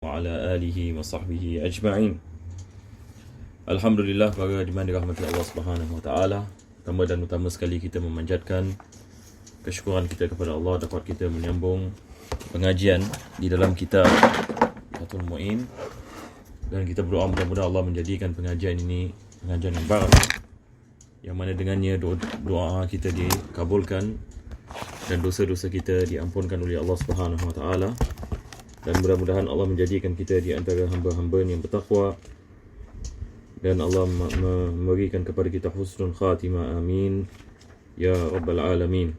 wa ala alihi wa sahbihi ajma'in. Alhamdulillah, para hadirin dirahmati Allah Subhanahu wa taala. Pertama dan utama sekali kita memanjatkan kesyukuran kita kepada Allah dapat kita menyambung pengajian di dalam kitab Fathul Mu'in, dan kita berdoa mudah-mudahan Allah menjadikan pengajian ini pengajian yang barakah, yang mana dengannya doa kita dikabulkan dan dosa-dosa kita diampunkan oleh Allah Subhanahu wa taala, dan mudah-mudahan Allah menjadikan kita di antara hamba-hamba yang bertakwa, dan Allah memberikan kepada kita husnul khatimah, amin ya rabbal alamin.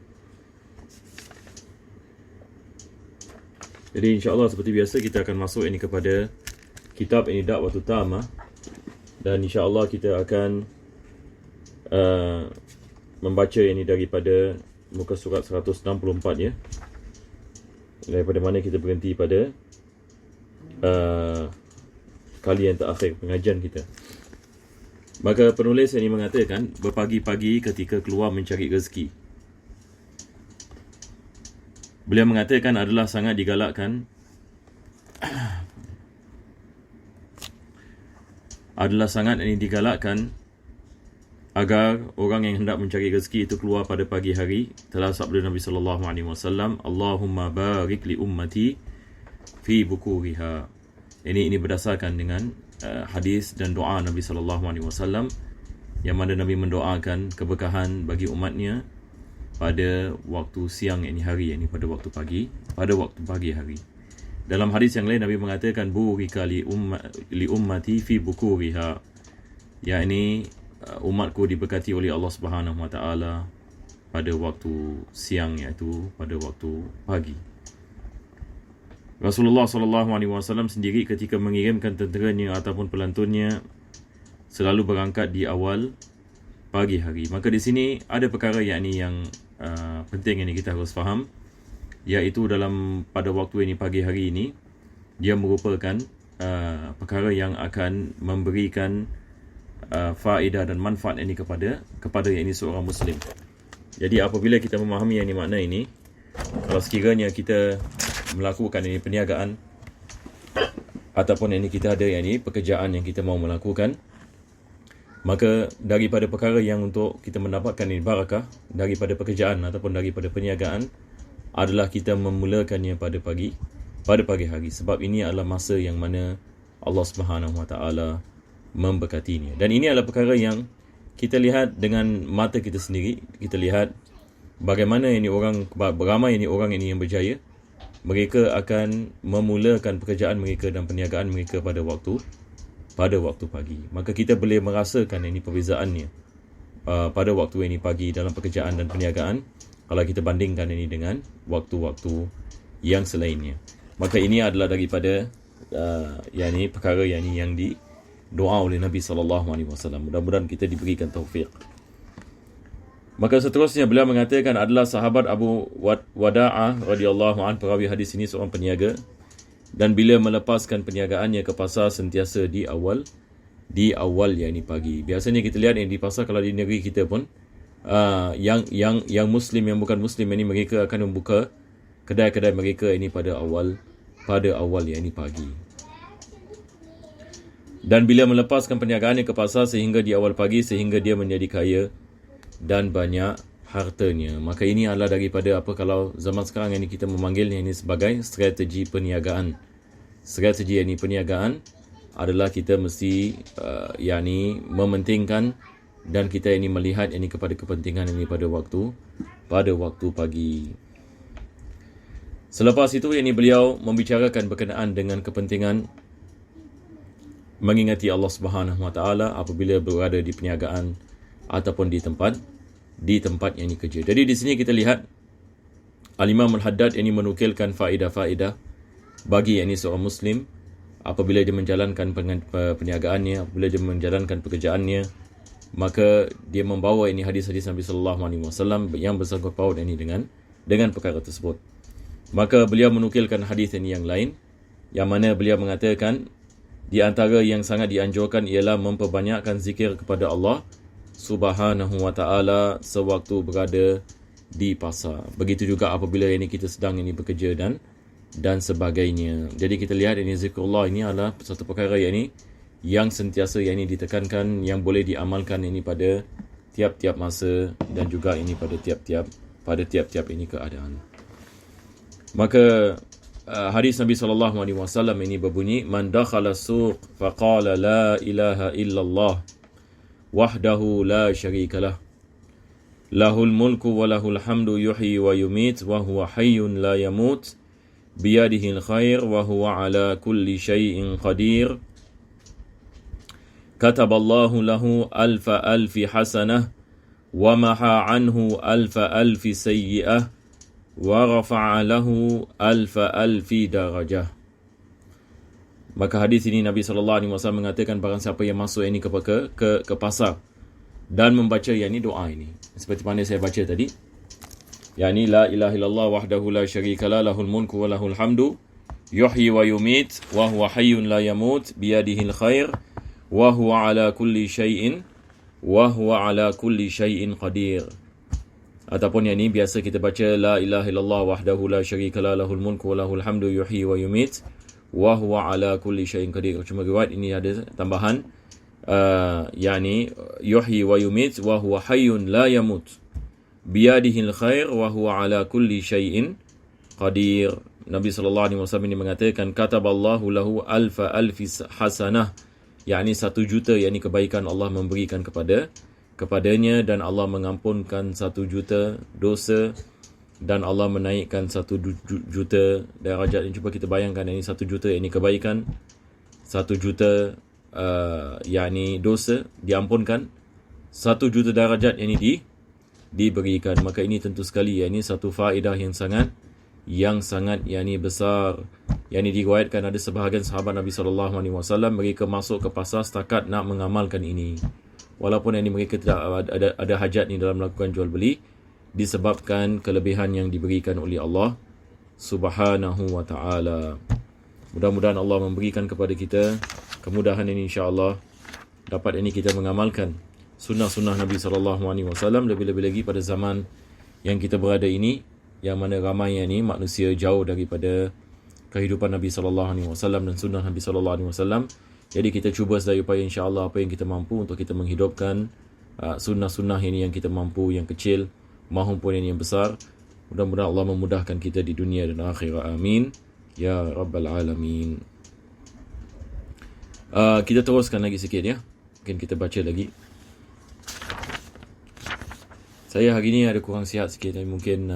Jadi insya-Allah seperti biasa kita akan masuk ini kepada kitab ini Da'watul Tamah, dan insya-Allah kita akan membaca ini daripada muka surat 164 ya. Daripada mana kita berhenti pada kali yang terakhir pengajian kita. Maka penulis ini mengatakan, berpagi-pagi ketika keluar mencari rezeki. Beliau mengatakan adalah sangat digalakkan agar orang yang hendak mencari rezeki itu keluar pada pagi hari. Telah sabda Nabi sallallahu alaihi wasallam, Allahumma barik li ummati fi bukuriha. Ini berdasarkan dengan hadis dan doa Nabi sallallahu alaihi wasallam, yang mana Nabi mendoakan keberkahan bagi umatnya pada waktu siang ini hari, ini pada waktu pagi hari. Dalam hadis yang lain Nabi mengatakan burika li ummati fi bukuriha, yakni umatku diberkati oleh Allah Subhanahu wa taala pada waktu siang, iaitu pada waktu pagi. Rasulullah sallallahu alaihi wasallam sendiri ketika mengirimkan tenteranya ataupun pelantunnya selalu berangkat di awal pagi hari. Maka di sini ada perkara yang penting yang kita harus faham, iaitu pada waktu ini pagi hari ini dia merupakan perkara yang akan memberikan faedah dan manfaat ini kepada yang ini seorang Muslim. Jadi apabila kita memahami yang ini makna ini, kalau sekiranya kita melakukan ini perniagaan ataupun ini kita ada yang ini pekerjaan yang kita mahu melakukan, maka daripada perkara yang untuk kita mendapatkan ini barakah daripada pekerjaan ataupun daripada perniagaan adalah kita memulakannya pada pagi hari, sebab ini adalah masa yang mana Allah Subhanahu wa taala memberkatinya. Dan ini adalah perkara yang kita lihat dengan mata kita sendiri. Kita lihat bagaimana ramai orang ini yang berjaya. Mereka akan memulakan pekerjaan mereka dan perniagaan mereka pada waktu pagi. Maka kita boleh merasakan ini perbezaannya pada waktu ini pagi dalam pekerjaan dan perniagaan kalau kita bandingkan ini dengan waktu-waktu yang selainnya. Maka ini adalah daripada perkara yang doa oleh Nabi SAW. Mudah-mudahan kita diberikan taufik. Maka seterusnya beliau mengatakan adalah sahabat Abu Wada'ah radhiyallahu an, perawi hadis ini seorang peniaga, dan bila melepaskan perniagaannya ke pasar sentiasa di awal yakni pagi. Biasanya kita lihat yang di pasar, kalau di negeri kita pun yang Muslim yang bukan Muslim ini, mereka akan membuka kedai-kedai mereka ini pada awal yakni pagi. Dan bila melepaskan perniagaannya ke pasar sehingga di awal pagi, sehingga dia menjadi kaya dan banyak hartanya. Maka ini adalah daripada kalau zaman sekarang ini kita memanggilnya ini sebagai strategi perniagaan. Strategi perniagaan adalah kita mesti mementingkan dan kita ini melihat ini kepada kepentingan ini pada waktu pagi. Selepas itu beliau membicarakan berkenaan dengan kepentingan mengingati Allah Subhanahu wa taala apabila berada di perniagaan ataupun di tempat yang kerja. Jadi di sini kita lihat Al-Imam Al-Haddad ini menukilkan faedah-faedah bagi seorang Muslim apabila dia menjalankan perniagaannya, apabila dia menjalankan pekerjaannya, maka dia membawa hadis-hadis Nabi sallallahu alaihi wasallam yang bersangkut paut dengan perkara tersebut. Maka beliau menukilkan hadis yang lain, yang mana beliau mengatakan di antara yang sangat dianjurkan ialah memperbanyakkan zikir kepada Allah Subhanahu wa taala sewaktu berada di pasar. Begitu juga apabila kita sedang bekerja dan sebagainya. Jadi kita lihat ini zikrullah ini adalah satu perkara yang sentiasa ditekankan, yang boleh diamalkan ini pada tiap-tiap masa dan juga ini pada tiap-tiap ini keadaan. Maka hadis Nabi SAW ini berbunyi, man dakhala suq faqala la ilaha illallah wahdahu la syarika lah, lahul mulku wa lahul hamdu yuhyi wa yumit wa huwa hayyun la yamut biyadihil khair wa huwa ala kulli syai'in qadir, kataballahu lahu alfa alfi hasanah wa maha anhu alfa alfi sayyi'ah wa rafa'a lahu alfa alfi darajah. Maka hadis ini Nabi SAW mengatakan, barang siapa yang masuk ini ke pasar dan membaca doa ini seperti mana saya baca tadi, la ilaha illallah wahdahu la syarika lah, lahul mulku wa lahul hamdu yuhyi wa yumit wa huwa hayyun la yamut biyadihil khair wa huwa ala kulli syai'in qadir. Ataupun biasa kita baca la ilaha illallah wahdahu la syarika lah, lahul mulku wa lahul hamdu yuhyi wa yumit wa huwa ala kulli syai'in qadir. Cuma riwayat ini ada tambahan yuhyi wa yumit wa huwa hayyun la yamut biyadihil khair wa huwa ala kulli syai'in qadir. Nabi SAW ini mengatakan, kataballahu lahu alfa alfi hasanah, 1 juta kebaikan Allah memberikan kepadanya, dan Allah mengampunkan 1 juta dosa, dan Allah menaikkan 1 juta darajat. Cuba kita bayangkan, 1 juta kebaikan, 1 juta dosa diampunkan, 1 juta darajat diberikan. Maka ini tentu sekali satu faedah yang sangat besar. Diriwayatkan ada sebahagian sahabat Nabi SAW, mereka masuk ke pasar setakat nak mengamalkan ini, walaupun mereka tidak ada hajat dalam melakukan jual beli, disebabkan kelebihan yang diberikan oleh Allah Subhanahu wa ta'ala. Mudah-mudahan Allah memberikan kepada kita kemudahan ini, insya-Allah dapat kita mengamalkan sunnah-sunnah Nabi SAW, lebih-lebih lagi pada zaman yang kita berada ini, yang mana ramai manusia jauh daripada kehidupan Nabi SAW dan sunnah Nabi SAW. Jadi kita cuba sedaya upaya, insya-Allah apa yang kita mampu untuk kita menghidupkan sunnah-sunnah ini, yang kita mampu, yang kecil maupun yang besar. Mudah-mudahan Allah memudahkan kita di dunia dan akhirat. Amin ya rabbal alamin. Kita teruskan lagi sikit mungkin kita baca lagi. Saya hari ni ada kurang sihat sikit, mungkin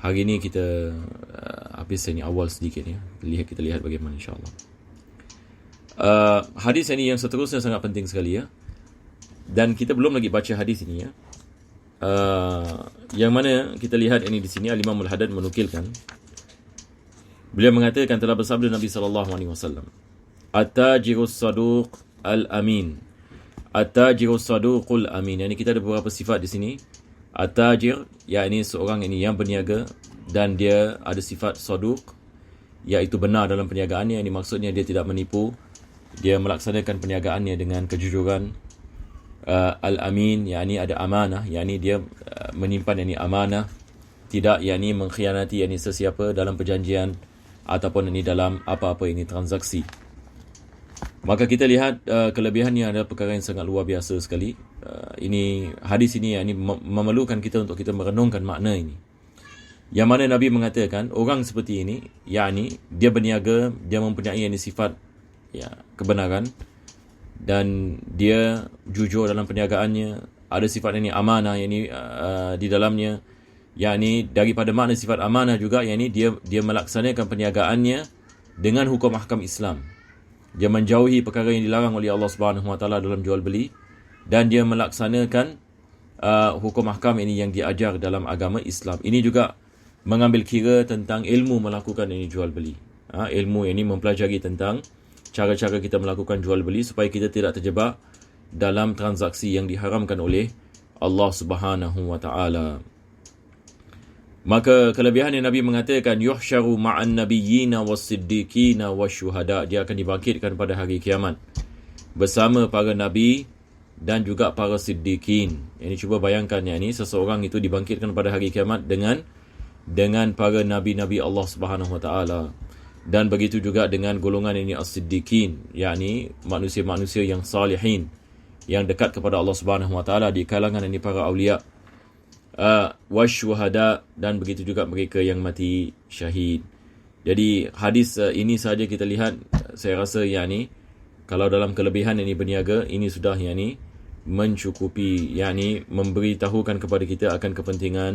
hari ni kita habis awal sedikit kita lihat bagaimana, insya-Allah. Hadis ini yang seterusnya sangat penting sekali dan kita belum lagi baca hadis ini yang mana kita lihat ini di sini Al-Imam Al-Haddad menukilkan, beliau mengatakan, telah bersabda Nabi SAW, at-tajirus saduq al-amin, at-tajirus saduqul amin. Kita ada beberapa sifat di sini. At-tajir seorang yang berniaga dan dia ada sifat saduq, iaitu benar dalam perniagaannya. Ini maksudnya dia tidak menipu, dia melaksanakan perniagaannya dengan kejujuran. Al-amin ada amanah, dia menyimpan amanah, tidak mengkhianati sesiapa dalam perjanjian ataupun dalam apa-apa transaksi. Maka kita lihat kelebihannya adalah perkara yang sangat luar biasa sekali. Hadis ini memerlukan kita untuk kita merenungkan makna ini. Yang mana Nabi mengatakan, orang seperti ini, dia berniaga, dia mempunyai sifat kebenaran, dan dia jujur dalam perniagaannya, ada sifat amanah di dalamnya. Daripada makna sifat amanah juga, dia melaksanakan perniagaannya dengan hukum ahkam Islam. Dia menjauhi perkara yang dilarang oleh Allah Subhanahu wa taala dalam jual beli, dan dia melaksanakan hukum ahkam yang diajar dalam agama Islam. Ini juga mengambil kira tentang ilmu melakukan jual beli. Ilmu mempelajari tentang cara-cara kita melakukan jual beli supaya kita tidak terjebak dalam transaksi yang diharamkan oleh Allah Subhanahu wa taala. Maka kelebihan yang Nabi mengatakan, yuhsyaru ma'an nabiyyina was-siddiqina wasyuhada, dia akan dibangkitkan pada hari kiamat bersama para nabi dan juga para siddiqin. Cuba bayangkan seseorang itu dibangkitkan pada hari kiamat dengan dengan para nabi-nabi Allah Subhanahu Wa Taala, dan begitu juga dengan golongan ini as-siddiqin, yakni manusia-manusia yang salihin, yang dekat kepada Allah Subhanahu Wa Taala di kalangan ini para awliya, wasyuhada, dan begitu juga mereka yang mati syahid. Jadi hadis ini saja kita lihat, saya rasa yakni kalau dalam kelebihan ini berniaga, ini sudah yakni mencukupi, yakni memberitahukan kepada kita akan kepentingan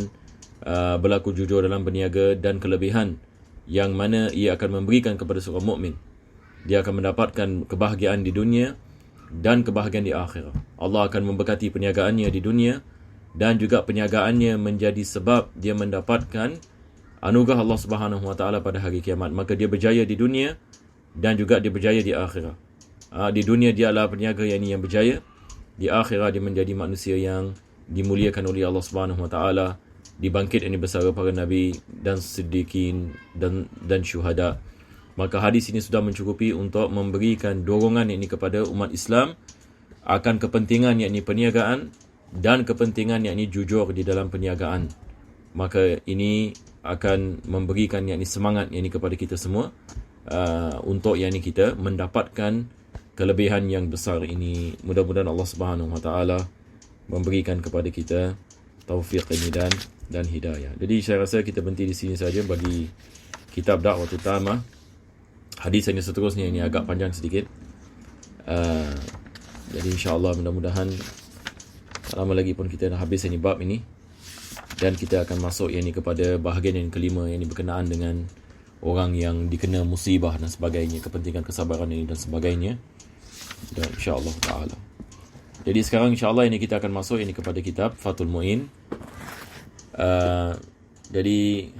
berlaku jujur dalam berniaga dan kelebihan yang mana ia akan memberikan kepada seorang mukmin. Dia akan mendapatkan kebahagiaan di dunia dan kebahagiaan di akhirat. Allah akan memberkati perniagaannya di dunia, dan juga perniagaannya menjadi sebab dia mendapatkan anugerah Allah Subhanahu Wa Taala pada hari kiamat. Maka dia berjaya di dunia dan juga dia berjaya di akhirat. Di dunia dia adalah peniaga yang berjaya, di akhirat dia menjadi manusia yang dimuliakan oleh Allah Subhanahu Wa Taala, dibangkit ini bersama para nabi dan siddiqin dan syuhada. Maka hadis ini sudah mencukupi untuk memberikan dorongan ini kepada umat Islam akan kepentingan yakni perniagaan dan kepentingan yakni jujur di dalam perniagaan. Maka ini akan memberikan yakni semangat yakni kepada kita semua untuk yakni kita mendapatkan kelebihan yang besar ini. Mudah-mudahan Allah Subhanahu Wa Taala memberikan kepada kita taufiq ini dan hidayah. Jadi saya rasa kita berhenti di sini saja bagi kitab Da'watul Tamah. Hadis yang seterusnya ini agak panjang sedikit. Jadi insya-Allah mudah-mudahan tak lama lagi pun kita dah habis ini bab ini, dan kita akan masuk yang ini kepada bahagian yang kelima, yang ini berkenaan dengan orang yang dikena musibah dan sebagainya, kepentingan kesabaran ini dan sebagainya. Dan insya-Allah taala. Jadi sekarang insya-Allah ini kita akan masuk ini kepada kitab Fathul Muin. Jadi